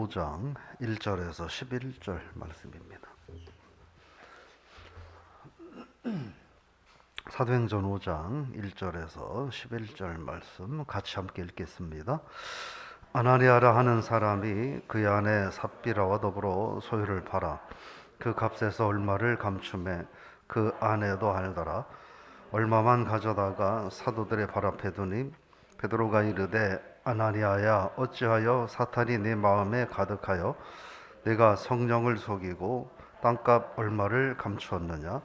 5장 1절에서 11절 말씀입니다. 사도행전 5장 1절에서 11절 말씀 같이 함께 읽겠습니다. 아나니아라 하는 사람이 그 안에 삽비라와 더불어 소유를 팔아 그 값에서 얼마를 감춤해 그 아내도 알더라. 얼마만 가져다가 사도들의 발 앞에 두니 베드로가 이르되 아나니아야, 어찌하여 사탄이 네 마음에 가득하여 내가 성령을 속이고 땅값 얼마를 감추었느냐?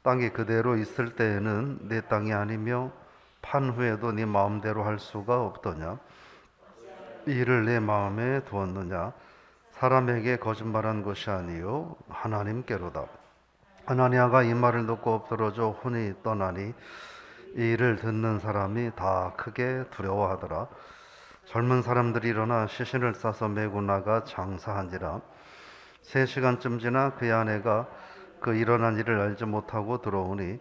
땅이 그대로 있을 때에는 내 땅이 아니며 판 후에도 네 마음대로 할 수가 없더냐? 이 일을 내 마음에 두었느냐? 사람에게 거짓말한 것이 아니요 하나님께로다. 아나니아가 이 말을 듣고 엎드러져 혼이 떠나니 이 일을 듣는 사람이 다 크게 두려워하더라. 젊은 사람들이 일어나 시신을 싸서 메고 나가 장사한지라. 3시간쯤 지나 그의 아내가 그 일어난 일을 알지 못하고 들어오니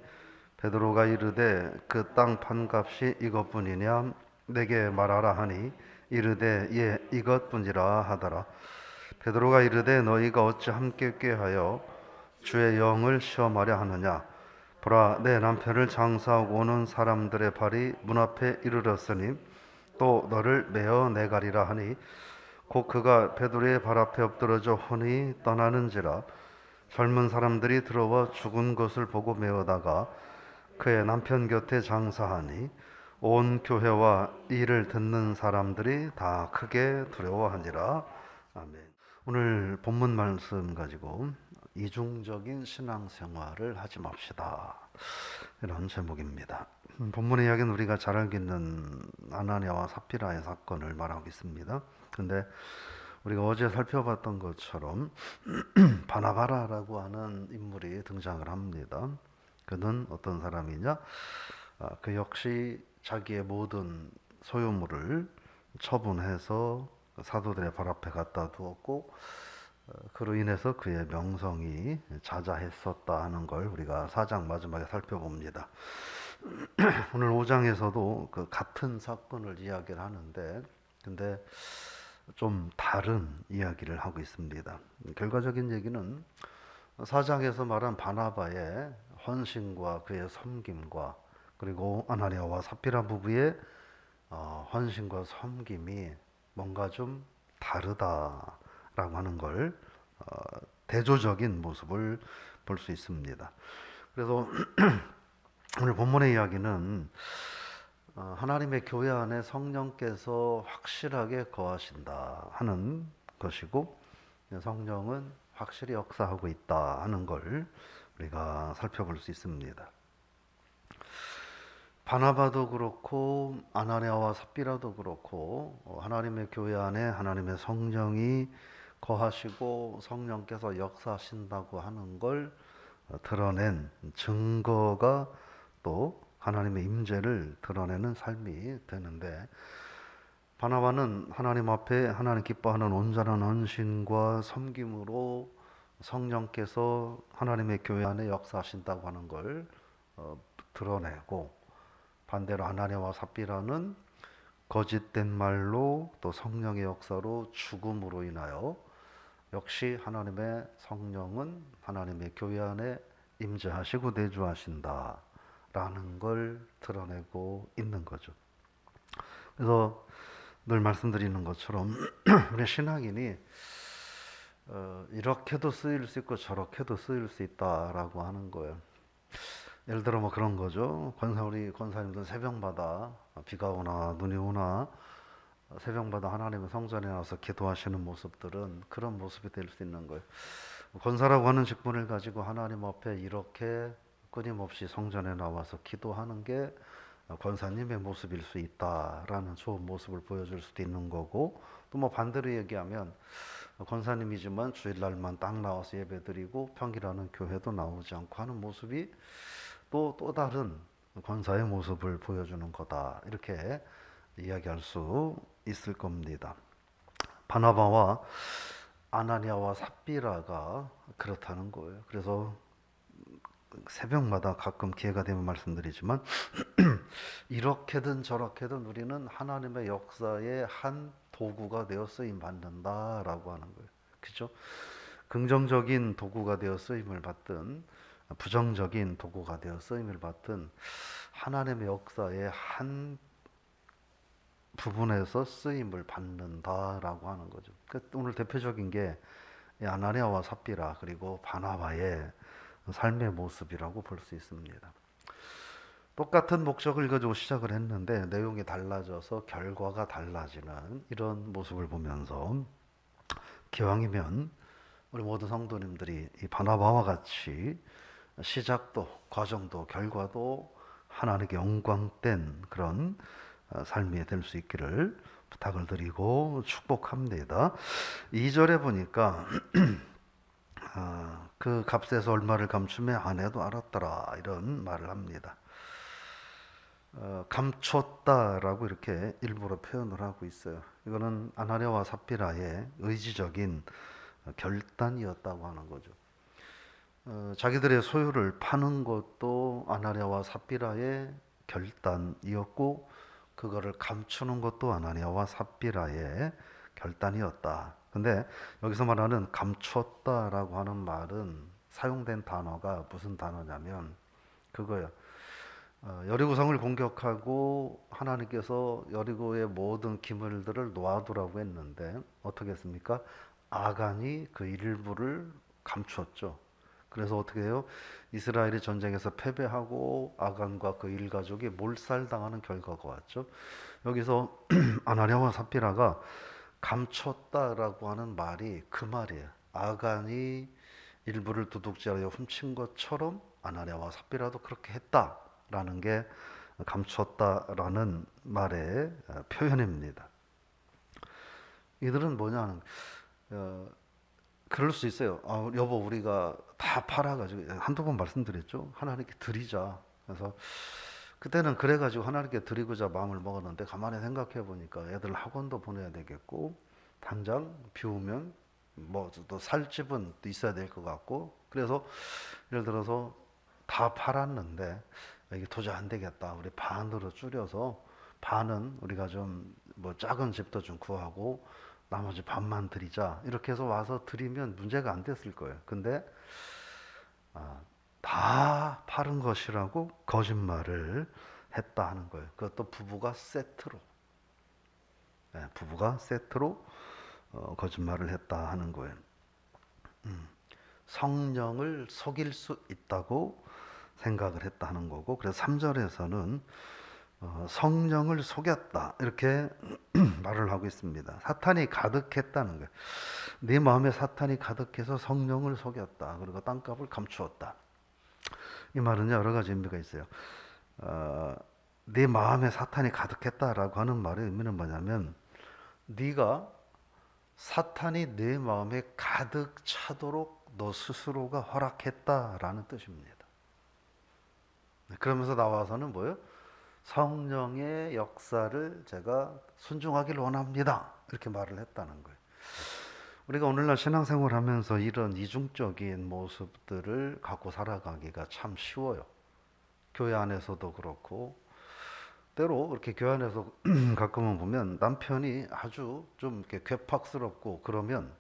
베드로가 이르되 그 땅 판값이 이것뿐이냐? 내게 말하라 하니 이르되 예, 이것뿐이라 하더라. 베드로가 이르되 너희가 어찌 함께 꾀하여 주의 영을 시험하려 하느냐? 보라, 내 남편을 장사하고 오는 사람들의 발이 문 앞에 이르렀으니 또 너를 메어 내가리라 하니 곧 그가 베드로의 발 앞에 엎드러져 혼이 떠나는지라. 젊은 사람들이 들어와 죽은 것을 보고 메어다가 그의 남편 곁에 장사하니 온 교회와 이를 듣는 사람들이 다 크게 두려워하니라. 아멘. 오늘 본문 말씀 가지고 이중적인 신앙생활을 하지 맙시다, 이런 제목입니다. 본문의 이야기는 우리가 잘 알고 있는 아나니아와 삽비라의 사건을 말하고 있습니다. 근데 우리가 어제 살펴봤던 것처럼 바나바라라고 하는 인물이 등장을 합니다. 그는 어떤 사람이냐? 그 역시 자기의 모든 소유물을 처분해서 사도들의 발 앞에 갖다 두었고, 그로 인해서 그의 명성이 자자했었다 하는 걸 우리가 4장 마지막에 살펴봅니다. 오늘 5장에서도 그 같은 사건을 이야기를 하는데, 근데 좀 다른 이야기를 하고 있습니다. 결과적인 얘기는 4장에서 말한 바나바의 헌신과 그의 섬김과, 그리고 아나니아와 삽비라 부부의 헌신과 섬김이 뭔가 좀 다르다라고 하는 걸 대조적인 모습을 볼 수 있습니다. 그래서 오늘 본문의 이야기는 하나님의 교회 안에 성령께서 확실하게 거하신다 하는 것이고, 성령은 확실히 역사하고 있다 하는 걸 우리가 살펴볼 수 있습니다. 바나바도 그렇고 아나니아와 삽비라도 그렇고 하나님의 교회 안에 하나님의 성령이 거하시고 성령께서 역사하신다고 하는 걸 드러낸 증거가 또 하나님의 임재를 드러내는 삶이 되는데, 바나바는 하나님 앞에 하나님 기뻐하는 온전한 헌신과 섬김으로 성령께서 하나님의 교회 안에 역사하신다고 하는 걸 드러내고, 반대로 아나니아와 삽비라는 거짓된 말로 또 성령의 역사로 죽음으로 인하여 역시 하나님의 성령은 하나님의 교회 안에 임재하시고 내주하신다 라는 걸 드러내고 있는 거죠. 그래서 늘 말씀드리는 것처럼 우리 신앙인이 이렇게도 쓰일 수 있고 저렇게도 쓰일 수 있다라고 하는 거예요. 예를 들어 뭐 그런 거죠. 우리 권사님들 새벽마다 비가 오나 눈이 오나 새벽마다 하나님의 성전에 나와서 기도하시는 모습들은 그런 모습이 될 수 있는 거예요. 권사라고 하는 직분을 가지고 하나님 앞에 이렇게 끊임없이 성전에 나와서 기도하는 게 권사님의 모습일 수 있다라는 좋은 모습을 보여줄 수도 있는 거고, 또 뭐 반대로 얘기하면 권사님이지만 주일날만 딱 나와서 예배드리고 평일에는 교회도 나오지 않고 하는 모습이 또 다른 권사의 모습을 보여주는 거다, 이렇게 이야기할 수 있을 겁니다. 바나바와 아나니아와 삽비라가 그렇다는 거예요. 그래서 새벽마다 가끔 기회가 되면 말씀드리지만 이렇게든 저렇게든 우리는 하나님의 역사의 한 도구가 되어 쓰임 받는다라고 하는 거예요. 그죠? 긍정적인 도구가 되어 쓰임을 받든 부정적인 도구가 되어 쓰임을 받든 하나님의 역사의 한 부분에서 쓰임을 받는다라고 하는 거죠. 오늘 대표적인 게 아나니아와 삽비라 그리고 바나바의 삶의 모습이라고 볼 수 있습니다. 똑같은 목적을 가지고 시작을 했는데 내용이 달라져서 결과가 달라지는 이런 모습을 보면서 기왕이면 우리 모든 성도님들이 이 바나바와 같이 시작도 과정도 결과도 하나님께 영광된 그런 삶이 될 수 있기를 부탁을 드리고 축복합니다. 2절에 보니까 그 값에서 얼마를 감추매 아내도 알았더라 이런 말을 합니다. 감췄다라고 이렇게 일부러 표현을 하고 있어요. 이거는 아나니아와 삽비라의 의지적인 결단이었다고 하는 거죠. 자기들의 소유를 파는 것도 아나니아와 삽비라의 결단이었고 그거를 감추는 것도 아나니아와 삽비라의 결단이었다. 근데 여기서 말하는 감췄다라고 하는 말은 사용된 단어가 무슨 단어냐면 그거예요. 여리고성을 공격하고 하나님께서 여리고의 모든 기물들을 놓아두라고 했는데 어떻게 했습니까? 아간이 그 일부를 감췄죠. 그래서 어떻게 해요? 이스라엘이 전쟁에서 패배하고 아간과 그 일가족이 몰살당하는 결과가 왔죠. 여기서 아나니아와 삽비라가 감췄다라고 하는 말이 그 말이에요. 아간이 일부를 도둑질하여 훔친 것처럼 아나니아와 삽비라도 그렇게 했다라는 게 감췄다라는 말의 표현입니다. 이들은 뭐냐는 그럴 수 있어요. 여보 우리가 다 팔아가지고 한두 번 말씀드렸죠. 하나님께 드리자. 그래서 그때는 그래가지고 하나님께 드리고자 마음을 먹었는데 가만히 생각해 보니까 애들 학원도 보내야 되겠고 당장 비우면 뭐 또 살 집은 또 있어야 될 것 같고 그래서 예를 들어서 다 팔았는데 이게 도저히 안 되겠다. 우리 반으로 줄여서 반은 우리가 좀 뭐 작은 집도 좀 구하고 나머지 반만 드리자. 이렇게 해서 와서 드리면 문제가 안 됐을 거예요. 근데 다 파는 것이라고 거짓말을 했다 하는 거예요. 그것도 부부가 세트로. 네, 부부가 세트로 거짓말을 했다 하는 거예요. 성령을 속일 수 있다고 생각을 했다 하는 거고 그래서 3절에서는 성령을 속였다 이렇게 말을 하고 있습니다. 사탄이 가득했다는 거예요. 네 마음에 사탄이 가득해서 성령을 속였다. 그리고 땅값을 감추었다. 이 말은 여러 가지 의미가 있어요. 네 마음에 사탄이 가득했다라고 하는 말의 의미는 뭐냐면 네가 사탄이 내 마음에 가득 차도록 너 스스로가 허락했다라는 뜻입니다. 그러면서 나와서는 뭐예요? 성령의 역사를 제가 순종하기를 원합니다. 이렇게 말을 했다는 거예요. 우리가 오늘날 신앙생활 하면서 이런 이중적인 모습들을 갖고 살아가기가 참 쉬워요. 교회 안에서도 그렇고 때로 이렇게 교회 안에서 가끔은 보면 남편이 아주 좀 이렇게 괴팍스럽고 그러면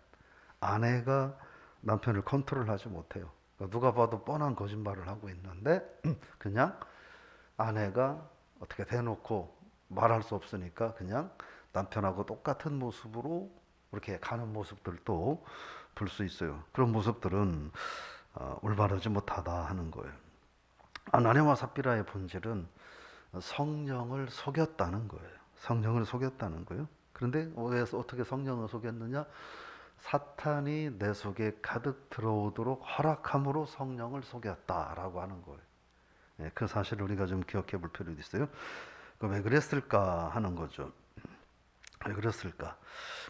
아내가 남편을 컨트롤하지 못해요. 그러니까 누가 봐도 뻔한 거짓말을 하고 있는데 그냥 아내가 어떻게 대놓고 말할 수 없으니까 그냥 남편하고 똑같은 모습으로 이렇게 가는 모습들도 볼 수 있어요. 그런 모습들은 올바르지 못하다 하는 거예요. 아나니아와 삽비라의 본질은 성령을 속였다는 거예요. 성령을 속였다는 거예요. 그런데 왜 어떻게 성령을 속였느냐? 사탄이 내 속에 가득 들어오도록 허락함으로 성령을 속였다라고 하는 거예요. 그 사실을 우리가 좀 기억해 볼 필요도 있어요. 왜 그랬을까 하는 거죠. 왜 그랬을까?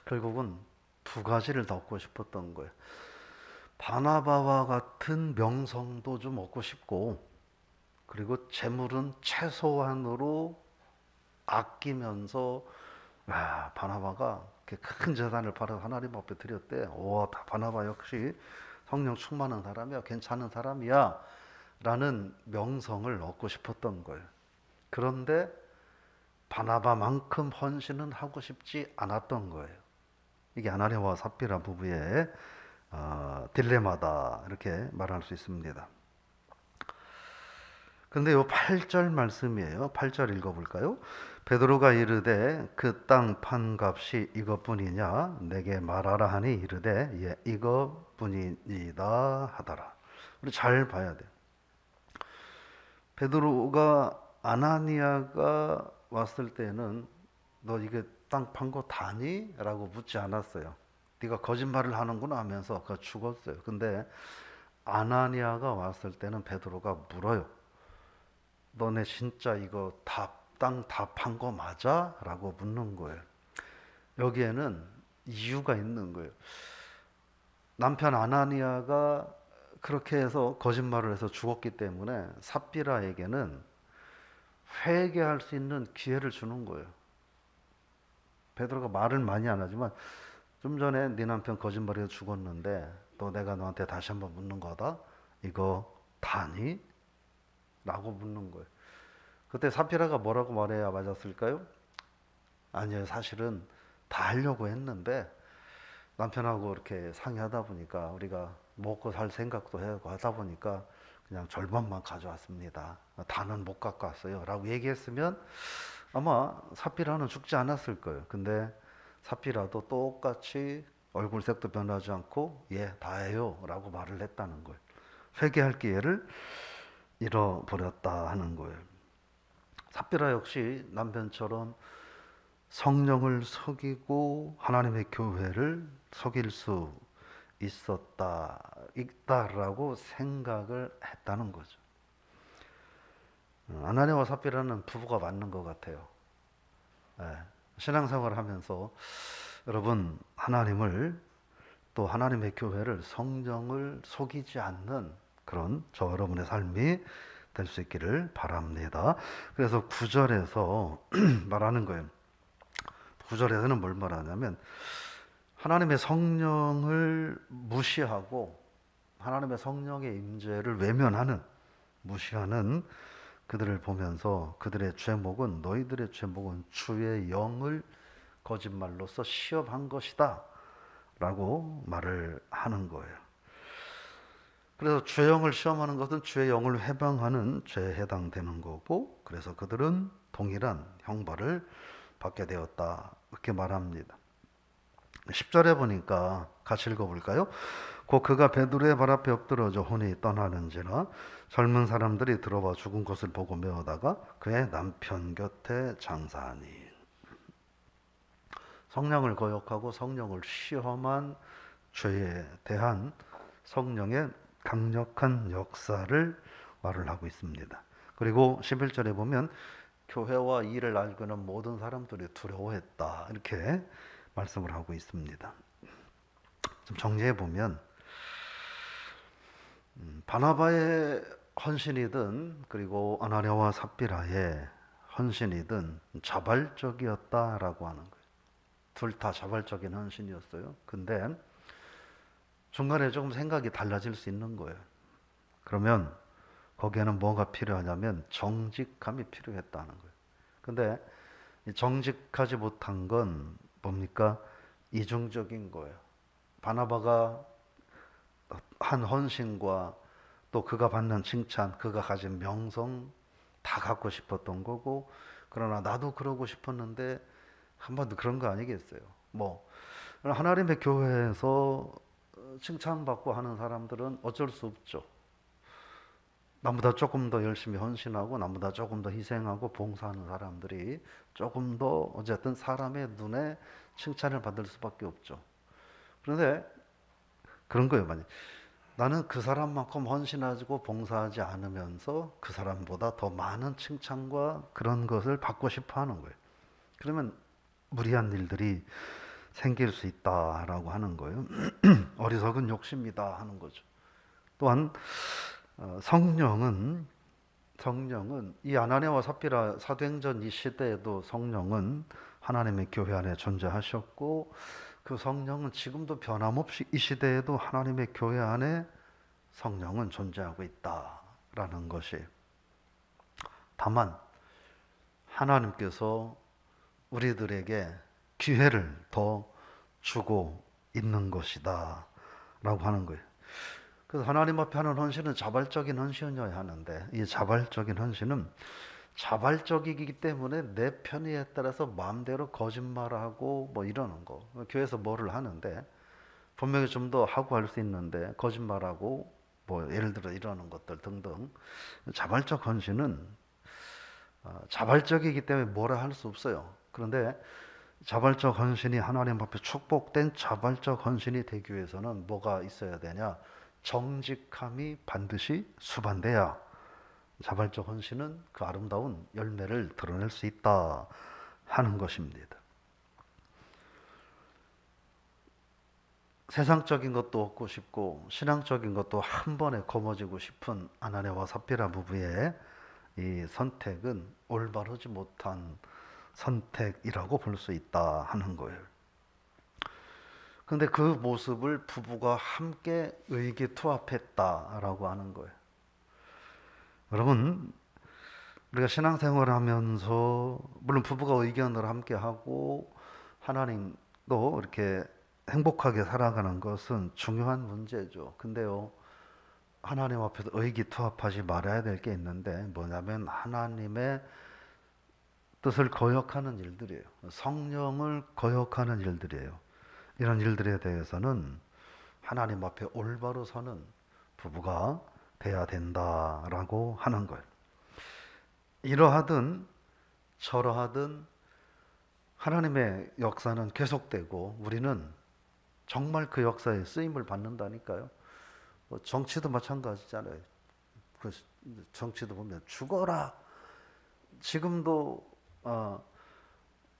결국은 두 가지를 더 얻고 싶었던 거예요. 바나바와 같은 명성도 좀 얻고 싶고 그리고 재물은 최소한으로 아끼면서 바나바가 큰 재산을 팔아서 하나님 앞에 드렸대. 바나바 역시 성령 충만한 사람이야. 괜찮은 사람이야. 라는 명성을 얻고 싶었던 거예요. 그런데 바나바만큼 헌신은 하고 싶지 않았던 거예요. 이게 아나니아와 삽비라 부부의 딜레마다 이렇게 말할 수 있습니다. 근데 요 8절 말씀이에요. 8절 읽어볼까요? 베드로가 이르되 그 땅 판값이 이것뿐이냐 내게 말하라 하니 이르되 예 이것뿐이다 하더라. 우리 잘 봐야 돼요. 베드로가 아나니아가 왔을 때는 너 이게 땅 판 거 다니? 라고 묻지 않았어요. 네가 거짓말을 하는구나 하면서 그가 죽었어요. 근데 아나니아가 왔을 때는 베드로가 물어요. 너네 진짜 이거 땅 다 판 거 맞아? 라고 묻는 거예요. 여기에는 이유가 있는 거예요. 남편 아나니아가 그렇게 해서 거짓말을 해서 죽었기 때문에 삽비라에게는 회개할 수 있는 기회를 주는 거예요. 베드로가 말을 많이 안 하지만 좀 전에 네 남편 거짓말해서 죽었는데 또 내가 너한테 다시 한번 묻는 거다. 이거 다니? 라고 묻는 거예요. 그때 삽비라가 뭐라고 말해야 맞았을까요? 아니요, 사실은 다 하려고 했는데 남편하고 이렇게 상의하다 보니까 우리가 먹고 살 생각도 하고 하다 보니까 그냥 절반만 가져왔습니다. 다는 못 갖고 왔어요. 라고 얘기했으면 아마 삽비라는 죽지 않았을 거예요. 근데 삽비라도 똑같이 얼굴색도 변하지 않고 예, 다해요. 라고 말을 했다는 거예요. 회개할 기회를 잃어버렸다 하는 거예요. 삽비라 역시 남편처럼 성령을 속이고 하나님의 교회를 속일 수 있다라고 생각을 했다는 거죠. 아나니아와 삽비라는 부부가 맞는 것 같아요. 신앙생활을 하면서 여러분 하나님을 또 하나님의 교회를 성령을 속이지 않는 그런 저 여러분의 삶이 될 수 있기를 바랍니다. 그래서 9절에서 말하는 거예요. 9절에서는 뭘 말하냐면 하나님의 성령을 무시하고 하나님의 성령의 임재를 외면하는 무시하는 그들을 보면서 그들의 죄목은 너희들의 죄목은 주의 영을 거짓말로서 시험한 것이다 라고 말을 하는 거예요. 그래서 주의 영을 시험하는 것은 주의 영을 회방하는 죄에 해당되는 거고 그래서 그들은 동일한 형벌을 받게 되었다 이렇게 말합니다. 10절에 보니까 같이 읽어볼까요? 곧 그가 베드로의 발 앞에 엎드러져 혼이 떠나는지라 젊은 사람들이 들어와 죽은 것을 보고 메어다가 그의 남편 곁에 장사하니. 성령을 거역하고 성령을 시험한 죄에 대한 성령의 강력한 역사를 말을 하고 있습니다. 그리고 11절에 보면 교회와 이를 알고 있는 모든 사람들이 두려워했다 이렇게 말씀을 하고 있습니다. 좀 정리해 보면 바나바의 헌신이든 그리고 아나니아와 삽비라의 헌신이든 자발적이었다라고 하는 거예요. 둘 다 자발적인 헌신이었어요. 근데 중간에 조금 생각이 달라질 수 있는 거예요. 그러면 거기에는 뭐가 필요하냐면 정직함이 필요했다는 거예요. 근데 정직하지 못한 건 뭡니까? 이중적인 거예요. 바나바가 한 헌신과 또 그가 받는 칭찬, 그가 가진 명성 다 갖고 싶었던 거고 그러나 나도 그러고 싶었는데 한 번도 그런 거 아니겠어요. 하나님의 교회에서 칭찬받고 하는 사람들은 어쩔 수 없죠. 나보다 조금 더 열심히 헌신하고 나보다 조금 더 희생하고 봉사하는 사람들이 조금 더 어쨌든 사람의 눈에 칭찬을 받을 수밖에 없죠. 그런데 그런 거예요. 만약 나는 그 사람만큼 헌신하고 봉사하지 않으면서 그 사람보다 더 많은 칭찬과 그런 것을 받고 싶어 하는 거예요. 그러면 무리한 일들이 생길 수 있다라고 하는 거예요. 어리석은 욕심이다 하는 거죠. 또한 성령은 이 아나니아와 삽비라 사도행전 이 시대에도 성령은 하나님의 교회 안에 존재하셨고 그 성령은 지금도 변함없이 이 시대에도 하나님의 교회 안에 성령은 존재하고 있다라는 것이 다만 하나님께서 우리들에게 기회를 더 주고 있는 것이다 라고 하는 거예요. 그래서 하나님 앞에 하는 헌신은 자발적인 헌신이어야 하는데, 이 자발적인 헌신은 자발적이기 때문에 내 편의에 따라서 마음대로 거짓말하고 뭐 이러는 거, 교회에서 뭐를 하는데 분명히 좀 더 하고 할 수 있는데 거짓말하고 뭐 예를 들어 이러는 것들 등등, 자발적 헌신은 자발적이기 때문에 뭐라 할 수 없어요. 그런데 자발적 헌신이 하나님 앞에 축복된 자발적 헌신이 되기 위해서는 뭐가 있어야 되냐? 정직함이 반드시 수반돼야 자발적 헌신은 그 아름다운 열매를 드러낼 수 있다 하는 것입니다. 세상적인 것도 얻고 싶고 신앙적인 것도 한 번에 거머쥐고 싶은 아나니아와 삽비라 부부의 이 선택은 올바르지 못한 선택이라고 볼 수 있다 하는 거예요. 그런데 그 모습을 부부가 함께 의기투합했다라고 하는 거예요. 여러분, 우리가 신앙생활을 하면서 물론 부부가 의견을 함께 하고 하나님도 이렇게 행복하게 살아가는 것은 중요한 문제죠. 근데요, 하나님 앞에서 의기투합하지 말아야 될 게 있는데 뭐냐면 하나님의 뜻을 거역하는 일들이에요. 성령을 거역하는 일들이에요. 이런 일들에 대해서는 하나님 앞에 올바로 서는 부부가 돼야 된다라고 하는 거예요. 이러하든 저러하든 하나님의 역사는 계속되고 우리는 정말 그 역사에 쓰임을 받는다니까요. 정치도 마찬가지잖아요. 그 정치도 보면 죽어라. 지금도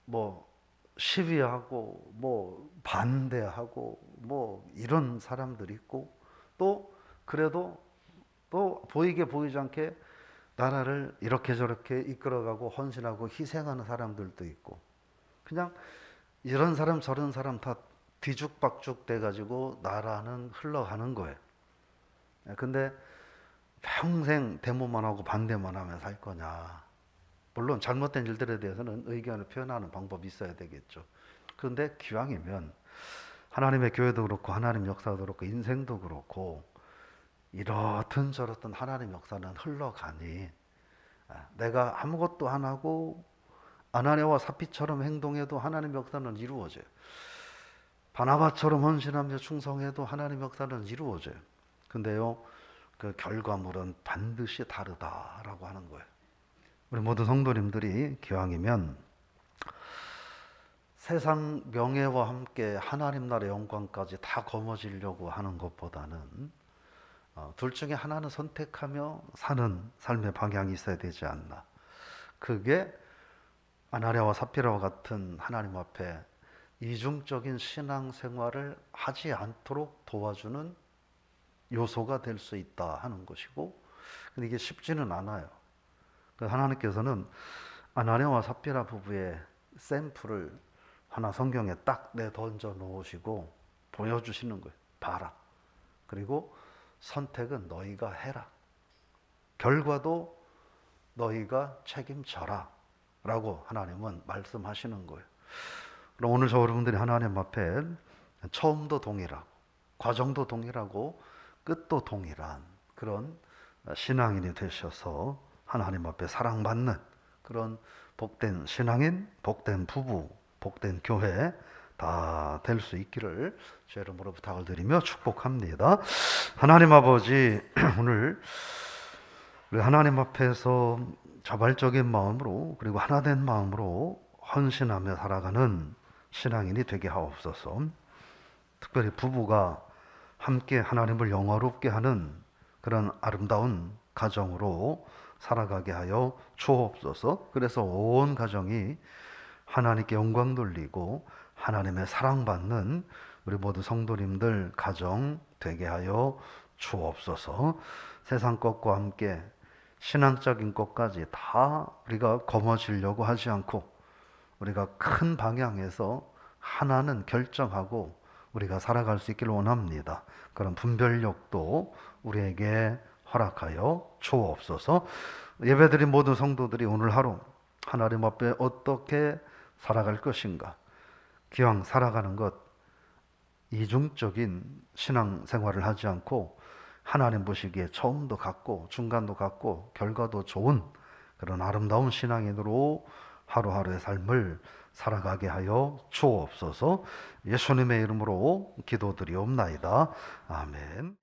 뭐 시위하고 뭐 반대하고 뭐 이런 사람들이 있고, 또 그래도 또 보이게 보이지 않게 나라를 이렇게 저렇게 이끌어가고 헌신하고 희생하는 사람들도 있고, 그냥 이런 사람 저런 사람 다 뒤죽박죽 돼가지고 나라는 흘러가는 거예요. 근데 평생 데모만 하고 반대만 하면 살 거냐? 물론 잘못된 일들에 대해서는 의견을 표현하는 방법이 있어야 되겠죠. 그런데 기왕이면 하나님의 교회도 그렇고 하나님 역사도 그렇고 인생도 그렇고 이렇든 저렇든 하나님 역사는 흘러가니 내가 아무것도 안 하고 아나니아와 삽비처럼 행동해도 하나님 역사는 이루어져요. 바나바처럼 헌신하며 충성해도 하나님 역사는 이루어져요. 근데요, 그 결과물은 반드시 다르다라고 하는 거예요. 우리 모두 성도님들이 기왕이면 세상 명예와 함께 하나님 나라의 영광까지 다 거머쥐려고 하는 것보다는 둘 중에 하나는 선택하며 사는 삶의 방향이 있어야 되지 않나. 그게 아나니아와 삽비라와 같은 하나님 앞에 이중적인 신앙생활을 하지 않도록 도와주는 요소가 될 수 있다 하는 것이고, 근데 이게 쉽지는 않아요. 하나님께서는 아나니아와 삽비라 부부의 샘플을 하나 성경에 딱 내던져 놓으시고 보여주시는 거예요. 봐라. 그리고 선택은 너희가 해라. 결과도 너희가 책임져라. 라고 하나님은 말씀하시는 거예요. 그럼 오늘 저 여러분들이 하나님 앞에 처음도 동일하고 과정도 동일하고 끝도 동일한 그런 신앙인이 되셔서 하나님 앞에 사랑받는 그런 복된 신앙인, 복된 부부, 복된 교회 다 될 수 있기를 주 이름으로 부탁을 드리며 축복합니다. 하나님 아버지, 오늘 우리 하나님 앞에서 자발적인 마음으로 그리고 하나된 마음으로 헌신하며 살아가는 신앙인이 되게 하옵소서. 특별히 부부가 함께 하나님을 영화롭게 하는 그런 아름다운 가정으로 살아가게 하여 주옵소서. 그래서 온 가정이 하나님께 영광 돌리고 하나님의 사랑받는 우리 모두 성도님들 가정 되게 하여 주옵소서. 세상 것과 함께 신앙적인 것까지 다 우리가 거머쥐려고 하지 않고 우리가 큰 방향에서 하나는 결정하고 우리가 살아갈 수 있기를 원합니다. 그런 분별력도 우리에게 허락하여 주옵소서. 예배드린 모든 성도들이 오늘 하루 하나님 앞에 어떻게 살아갈 것인가? 기왕 살아가는 것, 이중적인 신앙생활을 하지 않고 하나님 보시기에 처음도 같고 중간도 같고 결과도 좋은 그런 아름다운 신앙인으로 하루하루의 삶을 살아가게 하여 주옵소서. 예수님의 이름으로 기도드리옵나이다. 아멘.